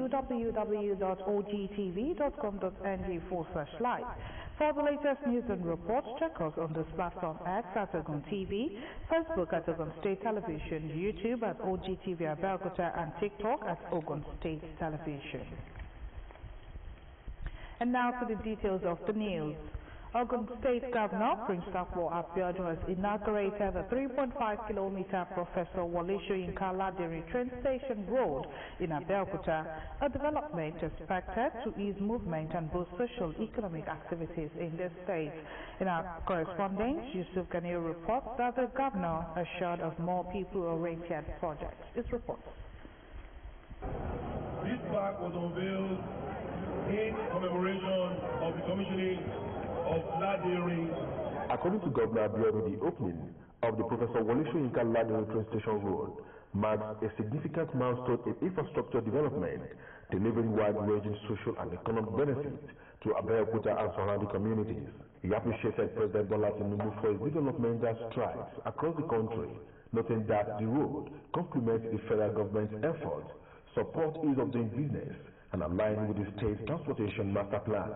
www.ogtv.com.ng/live. For the latest news and reports, check us on this platform X at Ogun TV, Facebook at Ogun State Television, YouTube at OGTV Abeokuta, and TikTok at Ogun State Television. And now to the details of the news. Ogun State Governor Prince Takwo Abiodun has inaugurated the 3.5-kilometer Professor Wole Soyinka Ladiri train station road in Abeokuta, a development expected to ease movement and boost social economic activities in the state. In our correspondent, Yusuf Ganil reports that the governor assured of more people-oriented projects. This report. This park was unveiled in commemoration of the commissioning of Ladiri. According to Governor Abiodun, the opening of the Professor Wole Soyinka Ladiri train station road marks a significant milestone in infrastructure development, delivering wide-ranging social and economic benefits to Abeokuta and surrounding communities. He appreciated President Bola Tinubu for his developmental strides across the country, noting that the road complements the federal government's efforts, support ease of doing business, and align with the state's transportation master plan.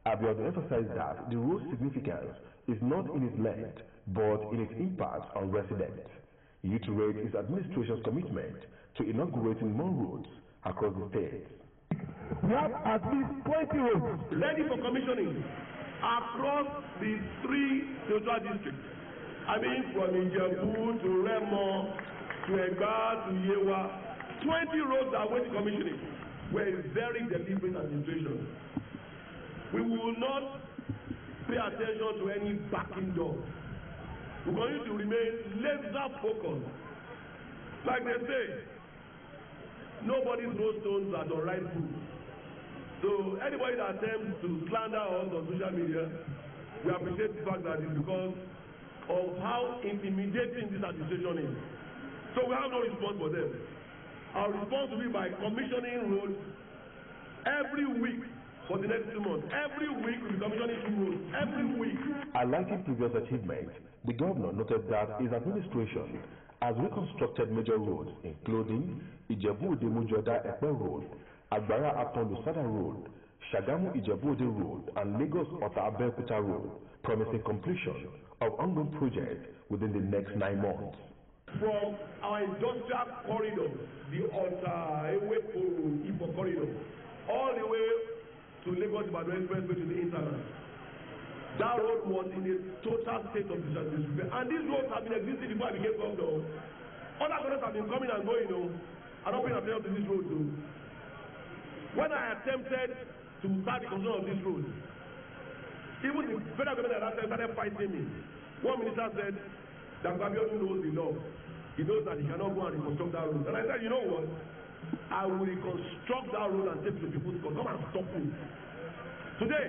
Abiodun emphasized that the road's significance is not in its length, but in its impact on residents. He reiterated his administration's commitment to inaugurating more roads across the state. We have at least 20 roads ready for commissioning across the 3 social districts. I mean, from Ijebu to Remo to Egba to Yewa, 20 roads are waiting commissioning. We're a very deliberate administration. We will not pay attention to any backing door. We're going to remain laser focused. Like they say, nobody throws stones at the right foot. So anybody that attempts to slander us on social media, we appreciate the fact that it's because of how intimidating this administration is. So we have no response for them. Our response will be by commissioning roads every week. For the next 2 months, every week we'll be commissioning 2 roads. Every week. Highlighting previous achievements, the governor noted that his administration has reconstructed major roads, including Ijebu-Ode-Mujoda Epe Road, Agbara Aton-Lusada Road, Shagamu-Ijebu-Ode Road, and Lagos-Ota-Abeokuta Road, promising completion of ongoing projects within the next 9 months. From our industrial corridor, the Ota-Ewepo corridor, all the way to Lagos-Ibadan Expressway to the internal. That road was in a total state of disrepair. And these roads have been existing before I became governor. Other governors have been coming and going, and not paying attention to this road. When I attempted to start the construction of this road, even the federal government at that time started fighting me. One minister said that Abiodun knows the law. He knows that he cannot go and reconstruct that road. And I said, you know what? I will reconstruct that road and take it to people's court. Come and stop me. Today,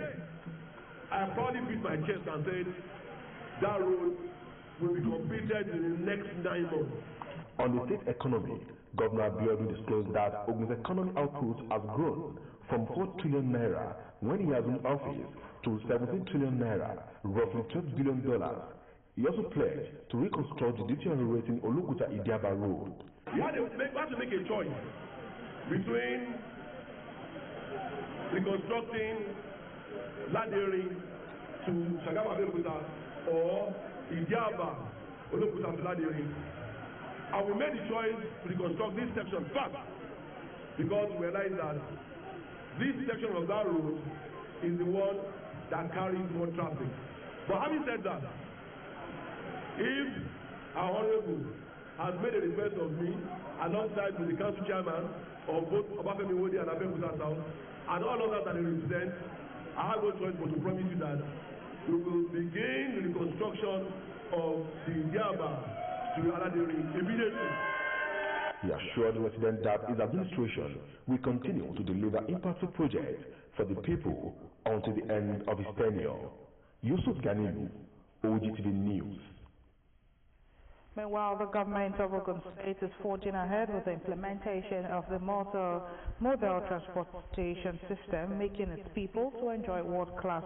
I proudly beat my chest and said that road will be completed in the next 9 months. On the state economy, Governor Abiodun disclosed that Ogun's economic output has grown from 4 trillion naira when he has in office to 17 trillion naira, roughly $12 billion. He also pledged to reconstruct the deteriorating Olukuta-Idiaba Road. We had to make a choice between reconstructing Ladiri to Shagamu-Abeokuta or Idiaba Olukuta to Ladiri. And we made the choice to reconstruct this section first because we realized that this section of that road is the one that carries more traffic. But having said that, if our honorable has made a request of me alongside with the council chairman of both Obafemi Wode and Abeokuta South and all others that they represent, I have no choice but to promise you that we will begin the reconstruction of the Idiaba to Aladiri immediately. He assured the residents that his administration will continue to deliver impactful projects for the people until the end of his tenure. Yusuf Ganilu, OGTV News. Meanwhile, the government of Ogun State is forging ahead with the implementation of the model transportation system, making its people to enjoy world-class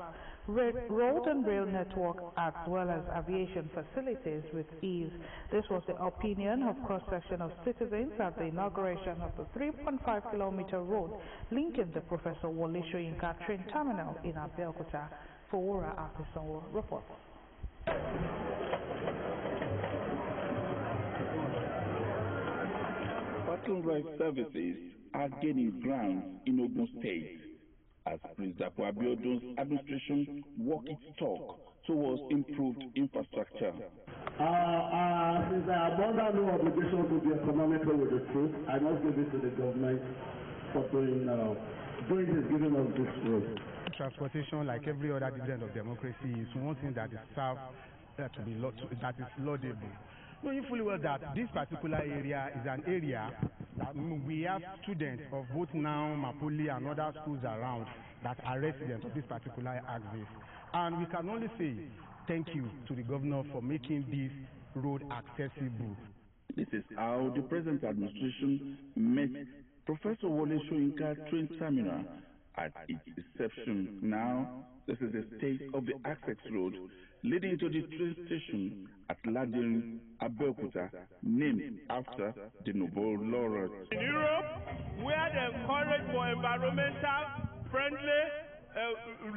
road and rail network as well as aviation facilities with ease. This was the opinion of cross-section of citizens at the inauguration of the 3.5-kilometer road linking the Professor Wole Soyinka train terminal in Abeokuta. Fowora Afisonwo reports. Shuttle ride services are gaining ground in Ogun State as Prince Dapo Abiodun's administration walk its talk towards improved infrastructure. Since I am under no obligation to be economical with the truth, I must give it to the government for doing this, giving us this road. Transportation, like every other dividend of democracy, is one thing that is served that is laudable. Knowing fully well that this particular area is an area that we have students of both now Mapoli and other schools around that are residents of this particular axis, and we can only say thank you to the governor for making this road accessible. This is how the present administration met Professor Wole Soyinka train terminal at its inception. Now, this is the state of the access road leading to the train station at Ladin, Abeokuta, named after the Nobel laureate. In Europe, where they encourage for environmental friendly,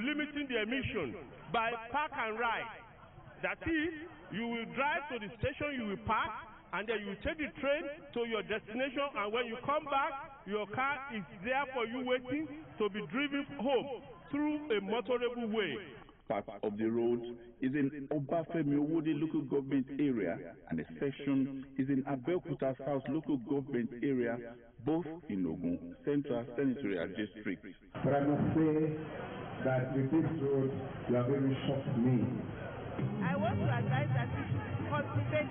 limiting the emission by park and ride. That is, you will drive to the station, you will park, and then you take the train to your destination, and when you come back, your car is there for you waiting to be driven home through a motorable way. Part of the road is in Obafemi Owode local government area, and a section is in Abeokuta South local government area, both in Ogun Central Senatorial District. But I must say that with this road, you are very shocked me. I want to advise that we should cultivate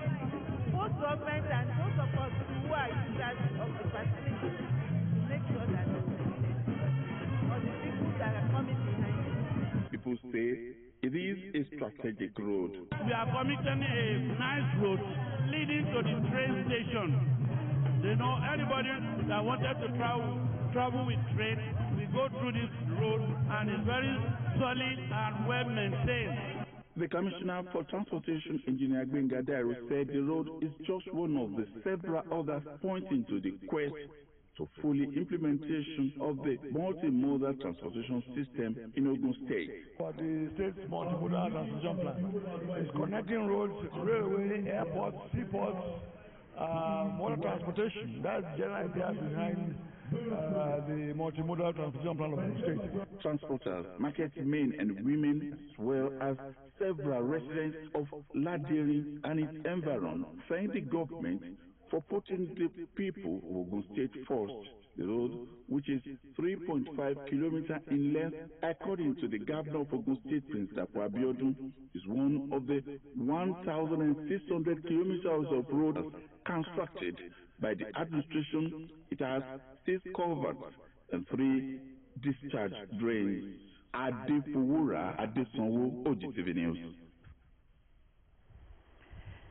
both government and those of us who are users of the facility to make sure that or the people that are coming behind. People say it is a strategic road. We are commissioning a nice road leading to the train station. You know, anybody that wanted to travel with train, we go through this road, and it's very solid and well maintained. The Commissioner for Transportation, Engineer Gbenga Dairo, said the road is just one of the several others pointing to the quest to fully implementation of the multimodal transportation system in Ogun State. For the state's multimodal transportation plan, it's connecting roads, railway, airports, seaports, modal transportation. That's the general idea behind the multimodal transportation plan of the state. Transporters, market men and women, as well as several residents of Ladiri and its environment, thank the government for putting the people of Ogun State first. The road, which is 3.5 kilometers in length, according to the governor of Ogun State, Prince Dapo Abiodun, is one of the 1,600 kilometers of road constructed by the administration. It has 6 culverts and 3 discharge drains. Fowora Afisonwo, OGTV News.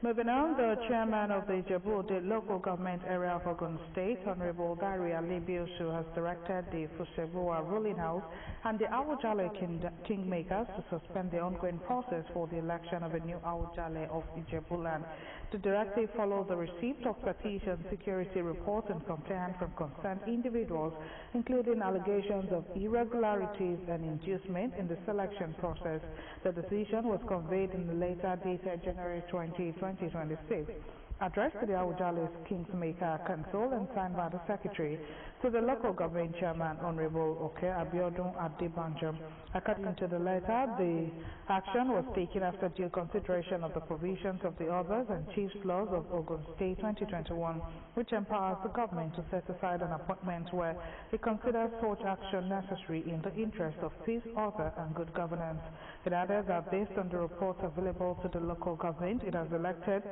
Moving on, the chairman of the Ijebu local government area of Ogun State, Honorable Gary Alibiosu, has directed the Fusebua ruling house and the Awujale kingmakers to suspend the ongoing process for the election of a new Awujale of Ijebuland. The directive follows the receipt of petitions, security reports, and complaints from concerned individuals, including allegations of irregularities and inducement in the selection process. The decision was conveyed in the later dated January 2026, addressed to the Awujale's Kingsmaker Council and signed by the Secretary to the local government chairman, Honorable Oke Abiodun Adebanjam. According to the letter, the action was taken after due consideration of the provisions of the Others and Chiefs Laws of Ogun State 2021, which empowers the government to set aside an appointment where it considers such action necessary in the interest of peace, order, and good governance. It added that based on the reports available to the local government, it has elected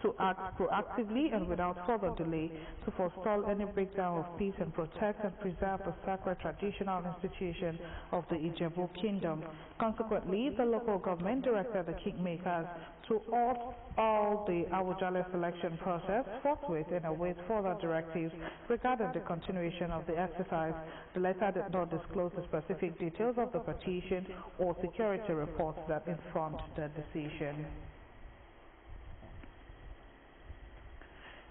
to act proactively and without further delay to forestall any breakdown of peace and protect and preserve the sacred traditional institution of the Ijebu Kingdom. Consequently, the local government directed the kingmakers to halt all the Awujale selection process forthwith and await further directives regarding the continuation of the exercise. The letter did not disclose the specific details of the petition or security reports that informed the decision.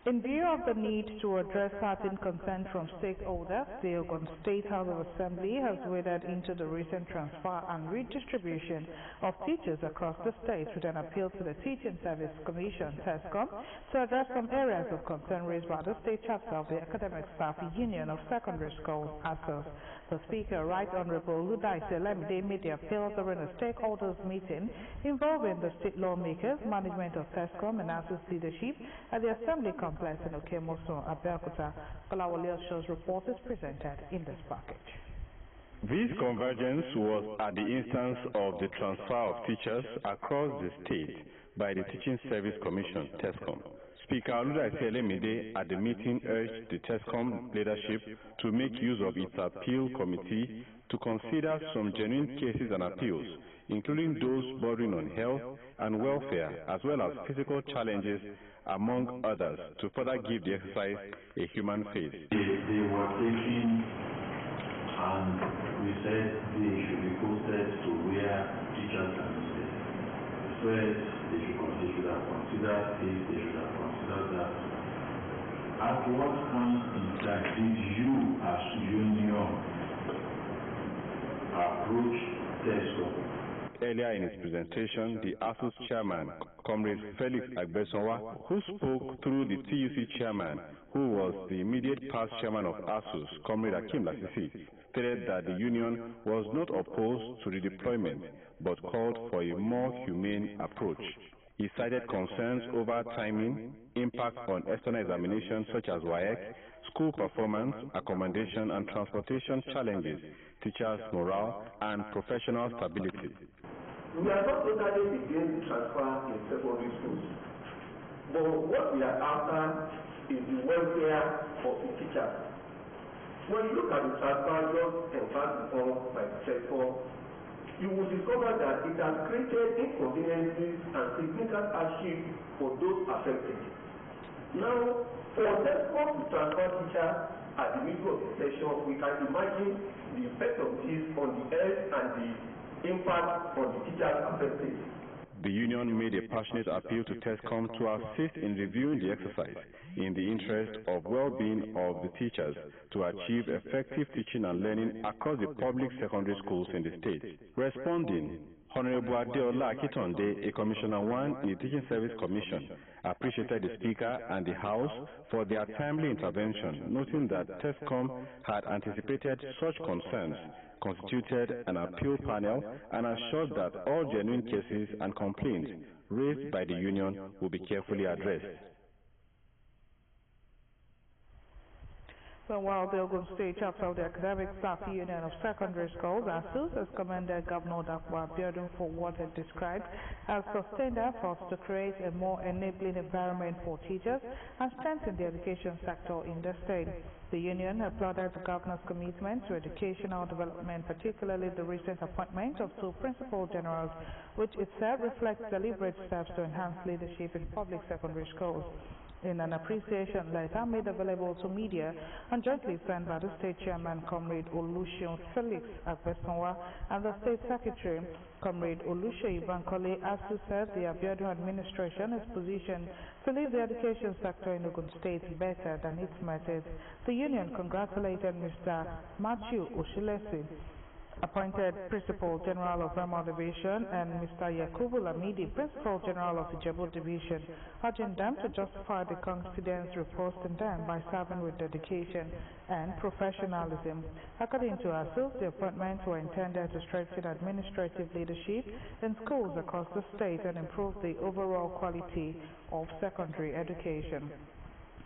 In view of the need to address certain concerns from stakeholders, the Ogun State House of Assembly has waded into the recent transfer and redistribution of teachers across the state with an appeal to the Teaching Service Commission, TESCOM, to address some areas of concern raised by the state chapter of the Academic Staff Union of Secondary Schools, ASUS. The Speaker, Right Honorable Ludaise Lemide, made the appeal during a stakeholders meeting involving the state lawmakers, management of TESCOM and ASUS leadership at the Assembly Complex in Okemoso, Abeokuta. Kolawole Osho's report is presented in this package. This convergence was at the instance of the transfer of teachers across the state by the Teaching Service Commission, TESCOM. Speaker Ludaise Lemide at the meeting urged the TESCOM leadership to make use of its appeal committee to consider some genuine cases and appeals, including those bordering on health and welfare, as well as physical challenges, among others, to further give the exercise a human face. They were taken and we said they should be posted to where teachers can stay. First, they should have considered this, they should have considered that. At what point in time did you as union approach TESCOM? Earlier in his presentation, the ASUS chairman, Comrade Felix Agbesonwa, who spoke through the TUC chairman, who was the immediate past chairman of ASUS, Comrade Akim Lasisi, stated that the union was not opposed to the deployment, but called for a more humane approach. He cited concerns over timing, impact on external examinations such as WAEC, school performance, accommodation and transportation challenges, teachers' morale, and professional stability. We are not totally against the transfer in secondary schools, but what we are after is the welfare of the teachers. When you look at the transfer just embarked on by TESCOM, you will discover that it has created inconveniences and significant hardship for those affected. Now, for TESCOM to transfer teachers at the middle of the session, we can imagine the effect of this on the health and the impact on the teachers affected. The union made a passionate appeal to TESCOM to assist in reviewing the exercise in the interest of well-being of the teachers to achieve effective teaching and learning across the public secondary schools in the state. Responding, Honorable Adeola Akitonde, a Commissioner 1 in the Teaching Service Commission, appreciated the Speaker and the House for their timely intervention, noting that TESCOM had anticipated such concerns, constituted an appeal panel, and assured that all genuine cases and complaints raised by the union will be carefully addressed. So while the Ogun State chapter of the Academic Staff Union of Secondary Schools, ASUS, has commended Governor Dakwa Abiodun for what it described as sustained efforts to create a more enabling environment for teachers and strengthen the education sector in the state. The union applauded the governor's commitment to educational development, particularly the recent appointment of 2 principal generals, which it said reflects deliberate steps to enhance leadership in public secondary schools. In an appreciation letter made available to media and jointly signed by the state chairman, Comrade Oluseun Felix Agbesonwa, and the state secretary, Comrade Oluseyi Bankole, ASUS said the Abiodun administration is positioned to lead the education sector in Ogun State better than its methods. The union congratulated Mr. Matthew Oshilesi, appointed Principal General of Rama Division, and Mr. Yakubu Lamidi, Principal General of Ijebu Division, urging them to justify the confidence reposed in them by serving with dedication and professionalism. According to ASUS, the appointments were intended to strengthen administrative leadership in schools across the state and improve the overall quality of secondary education.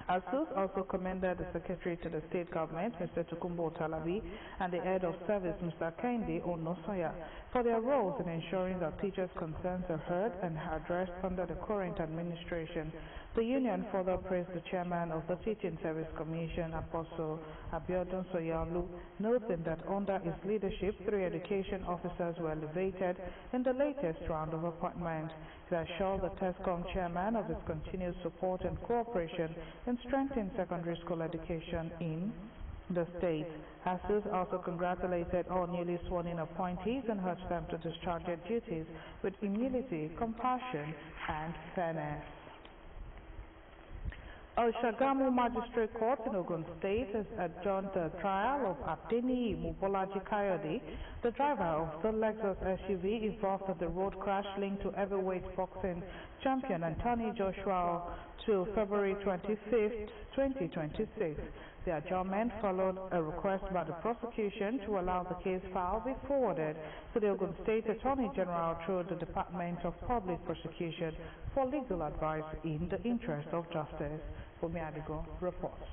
ASUS also commended the Secretary to the State Government, Mr. Tukumbo Talabi, and the Head of Service, Mr. Kende Onosoya, for their roles in ensuring that teachers' concerns are heard and addressed under the current administration. The union further praised the chairman of the Teaching Service Commission, Apostle Abiodun Soyalu, noting that under his leadership, 3 education officers were elevated in the latest round of appointment. He assured the TESCOM chairman of his continued support and cooperation in strengthening secondary school education in the state. ASUS also congratulated all newly sworn-in appointees and urged them to discharge their duties with humility, compassion, and fairness. Shagamu Magistrate Court in Ogun State has adjourned the trial of Adeni Mubolaji Kayode, the driver of the Lexus SUV involved in the road crash linked to heavyweight boxing champion Anthony Joshua, to February 25, 2026. The adjournment followed a request by the prosecution to allow the case file be forwarded to the Ogun State Attorney General through the Department of Public Prosecution for legal advice in the interest of justice. Fumi Adigo reports.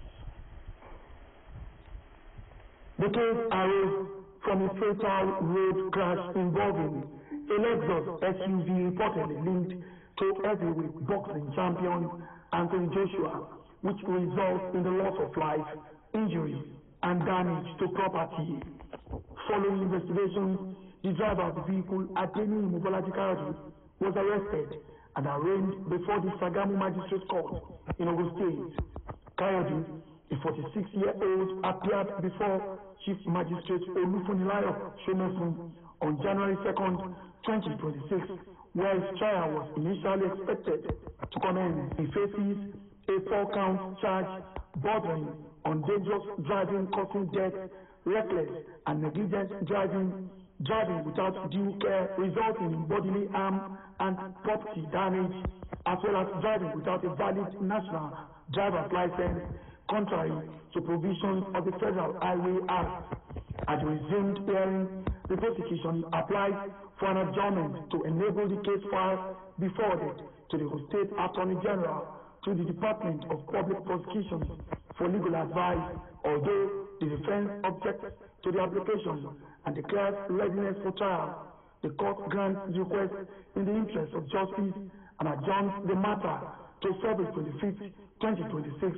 The case arose from a fatal road crash involving a Lexus SUV reportedly linked to heavyweight boxing champion Anthony Joshua, which results in the loss of life, injury, and damage to property. Following investigation, the driver of the vehicle, Adeni Mubolaji Kayode, was arrested and arraigned before the Shagamu Magistrate Court in Ogun State. Kayode, a 46-year-old, appeared before Chief Magistrate Olufunilayo Shomefun on January 2nd, 2026, where his trial was initially expected to commence. He faces a 4-count charge bordering on dangerous driving causing death, reckless and negligent driving without due care resulting in bodily harm and property damage, as well as driving without a valid national driver's license, contrary to provisions of the Federal Highway Act. At the resumed hearing, the prosecution applied for an adjournment to enable the case file be forwarded to the State Attorney General to the Department of Public Prosecution for legal advice, although the defense objects to the application and declares readiness for trial. The court grants the request in the interest of justice and adjourns the matter to February 25th, 2026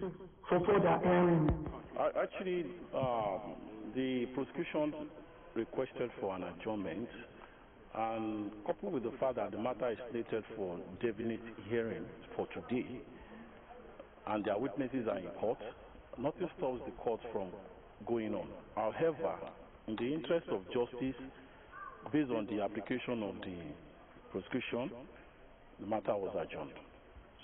for further hearing. Actually, the prosecution requested for an adjournment, and coupled with the fact that the matter is slated for definite hearing for today, and their witnesses are in court, nothing stops the court from going on. However, in the interest of justice, based on the application of the prosecution, the matter was adjourned.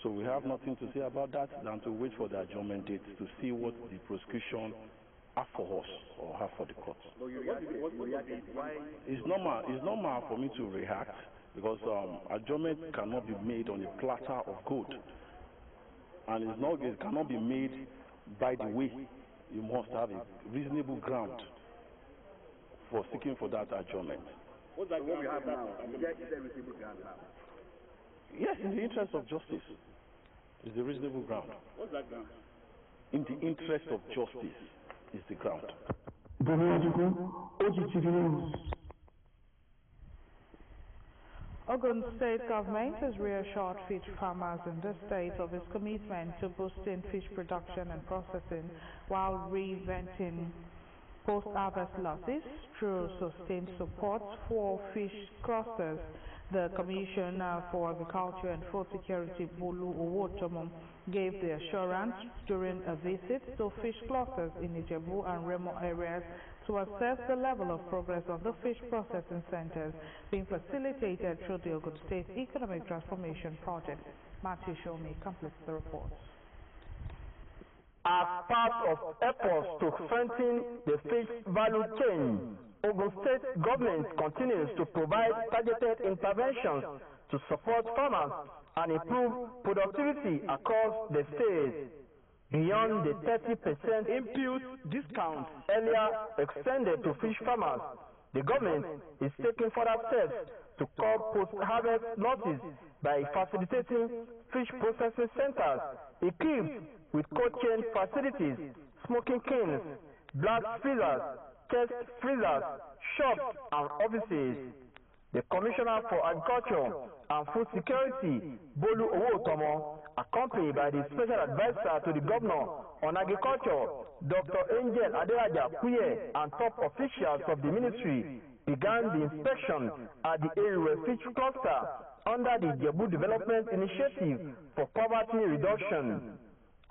So we have nothing to say about that than to wait for the adjournment date to see what the prosecution have for us or have for the court. It's normal for me to react because adjournment cannot be made on a platter of gold, and it cannot be made by the way. You must have a reasonable ground for seeking for that adjournment. What's that what we have now? Is there reasonable ground now? Yes, in the interest of justice. Is the reasonable ground. What's that ground? In the interest of justice is the ground. OGTV News. Ogun State government has reassured fish farmers in the state of its commitment to boosting fish production and processing while preventing post-harvest losses through sustained support for fish clusters. The Commissioner for Agriculture and Food Security, Bolu Owotomo, gave the assurance during a visit to fish clusters in Ijebu and Remo areas to assess the level of progress on the fish processing centers being facilitated through the Ogun State Economic Transformation Project. Matthew Shomi completes the report. As part of efforts to strengthen the fish value chain, Ogun State government continues to provide targeted interventions to support farmers and improve productivity across the state. Beyond the 30% input discount earlier extended to fish farmers, the government is taking further steps to curb post-harvest losses by facilitating fish processing centers equipped with cold chain facilities, smoking kilns, blast freezers, chest freezers, shops, and offices. The Commissioner for Agriculture and Food Security, Bolu Owotomo, accompanied by the Special Advisor to the Governor on Agriculture, Dr. Angel Adelaja Puye, and top officials of the ministry, began the inspection at the Area Fish Cluster under the Jebu Development Initiative for Poverty Reduction.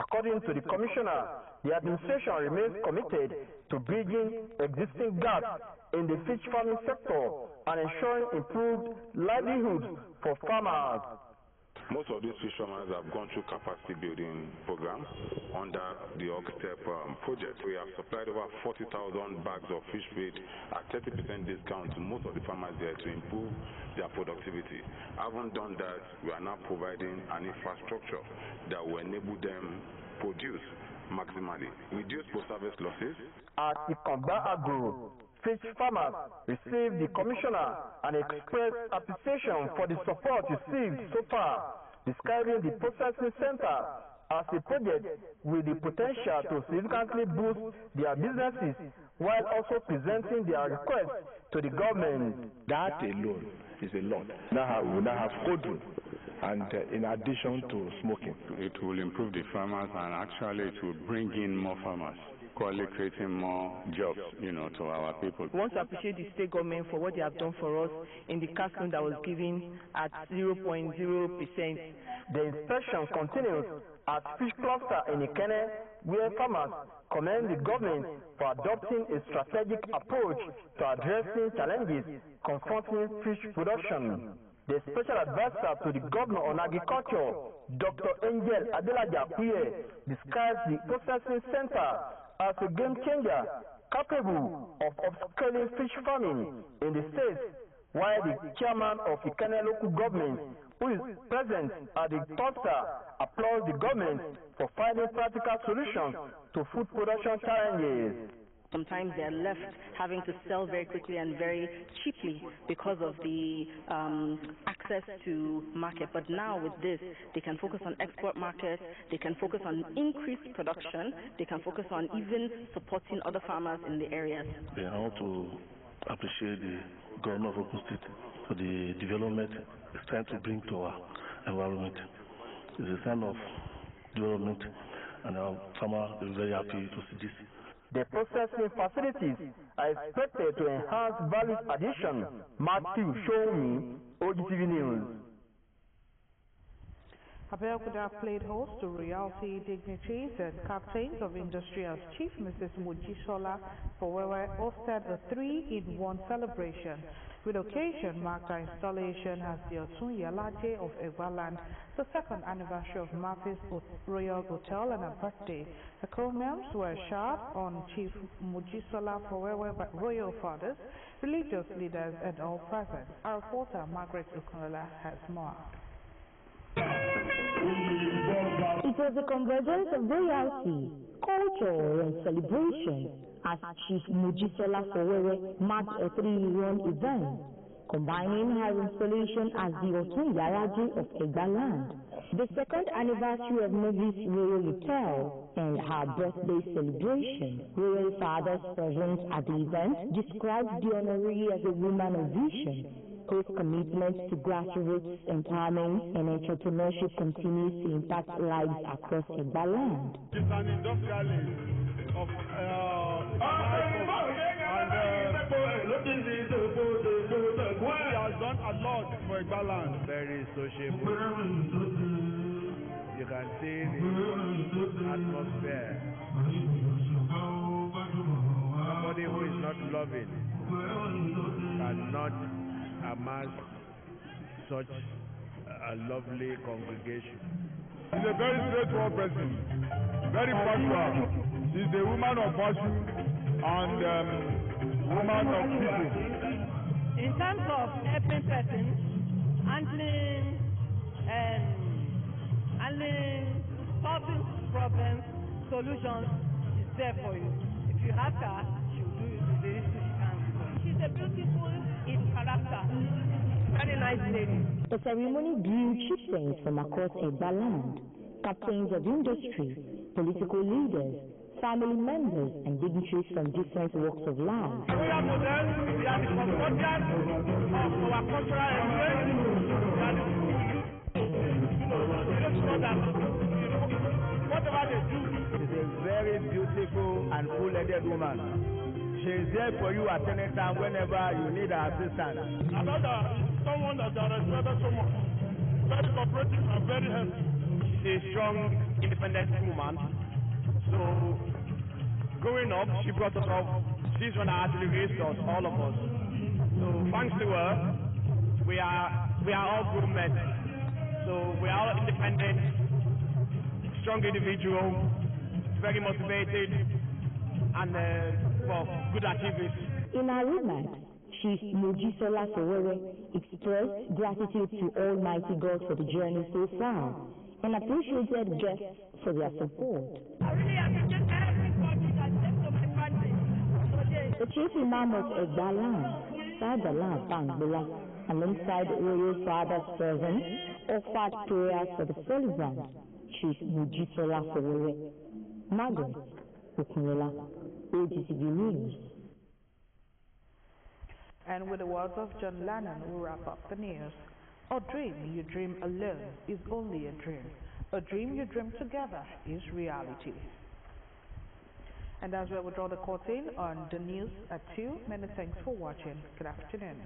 According to the Commissioner, the administration remains committed to bridging existing gaps in the fish farming sector and ensuring improved livelihoods for farmers. Most of these fish farmers have gone through capacity building program under the OGTV project. We have supplied over 40,000 bags of fish feed at 30% discount to most of the farmers there to improve their productivity. Having done that, we are now providing an infrastructure that will enable them produce maximally, reduce post-harvest losses. At Ikomba Agro, fish farmers received the Commissioner and expressed appreciation for the support received so far, describing the processing center as a project with the potential to significantly boost their businesses while also presenting their requests to the government. That alone is a lot. We now have cold room, and in addition to smoking. It will improve the farmers, and actually it will bring in more farmers, creating more jobs, to our people. We want to appreciate the state government for what they have done for us in the cash loan that was given at 0.0%. The inspection continues at Fish Cluster in Ikene, where farmers commend the government for adopting a strategic approach to addressing challenges confronting fish production. The Special Advisor to the Governor on Agriculture, Dr. Angel Adelaja Puye, describes the processing center as a game changer capable of upscaling fish farming in the state, while the chairman of the Ikene local government, who is present at the cluster, applauds the government for finding practical solutions to food production challenges. Sometimes they're left having to sell very quickly and very cheaply because of the access to market. But now with this, they can focus on export markets, they can focus on increased production, they can focus on even supporting other farmers in the areas. I want to appreciate the Governor of Ogun State for the development it's trying to bring to our environment. It's a sign of development, and our farmers are very happy to see this. The processing facilities are expected to enhance value addition. Matthew Shomi, OGTV News. Abeokuta played host to royalty dignitaries and captains of industry as Chief Mrs. Mojisola Fowewe hosted a 3-in-1 celebration. With occasion marked our installation as the Otun Yalaje of Egbaland, the second anniversary of Murphy's Royal Hotel, and a birthday. The comments were showered on Chief Mojisola Fowewe by royal fathers, religious leaders, and all present. Our reporter Margaret Okunola has more. It was a convergence of royalty, culture, and celebration as Chief Mojisola Fowewe marked a 3-in-1 event, combining her installation as the Otun Yaraji of Egbaland, the second anniversary of Murphy's Royal Hotel, and her birthday celebration. Royal fathers present at the event described the honoree as a woman of vision, whose commitment to grassroots empowerment and entrepreneurship continues to impact lives across Egbaland. It's an industrialist of he has done a lot for Egbaland. Very sociable. You can see the atmosphere. Somebody who is not loving cannot amass such a lovely congregation. She's a very straightforward person, very punctual. She's a woman of virtue and woman of people. In terms of helping persons, handling solving problems, solutions, she's there for you. If you ask her, she will do it the least she can. She's a beautiful in character, very nice lady. The ceremony drew chieftains from across Egbaland, captains of industry, political leaders, family members, and dignitaries from different walks of life. We are models, we are the custodians of our cultural heritage. Make sure that whatever they do is a very beautiful and full-headed woman. She is there for you at any time whenever you need her assistance. Another is someone that I respect so much. Very cooperative and very helpful. A strong, independent woman. So, growing up, she brought us up. She's one that actually raised us, all of us. So, thanks to her, we are all grown men. So, we are all independent, strong individual, very motivated, and good achievers. In her remarks, Chief Mojisola Sowore expressed gratitude to Almighty God for the journey so far and appreciated guests for their support. I really appreciate everybody that came to my country today. The Chief Imam of Egbalan, Sadala Bangbola, alongside Royal Father's servants, offered prayers for the celebrant, Chief Mojisola Sowore. Margaret Okunyola, OGTV News. And with the words of John Lennon, we wrap up the news. A dream you dream alone is only a dream. A dream you dream together is reality. And that's where we draw the curtain on the news at 2. Many thanks for watching. Good afternoon.